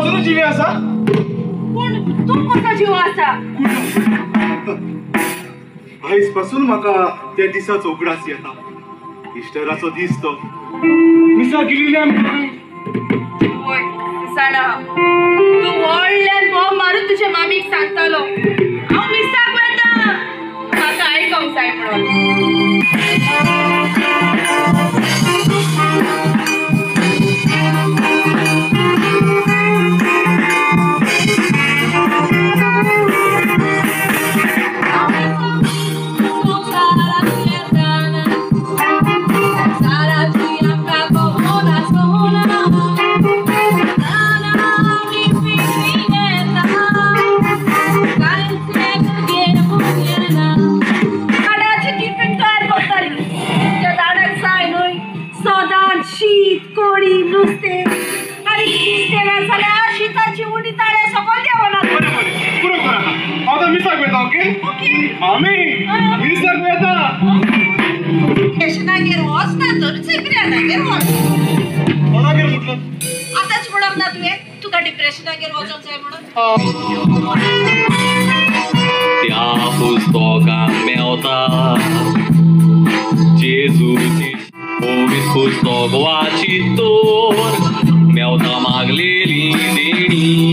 अजून जिवे असा पण तू कसा जीव असा आईस पासून म्हाका त्या दिसाचो उगडास येता इस्टराचो दीस तो मिसा गेलेली आमी होय साडा तू व्हडल्यान बॉम्ब मारून तुझ्या मामीक सांगतालो हांव मिसाक वता म्हाका आयकूंक जाय म्हणून शीत कोळी नुस्ते आणि नुस्तेला झाल्या शीताची उडी ताळ्या सकल देवना पुरो करा आता मिसाक वेता ओके मामी मिसाक वेता स्टेशनागेर वच ना तर सिक्रेटागेर वच कोणागेर म्हटलं आताच म्हणप ना तुवें तुका डिप्रेशनागेर वचोंक जाय म्हणून त्या पुस्तकांत मेवता जेजूची पुस्तक वाचितोर मेवता मागलेली देणी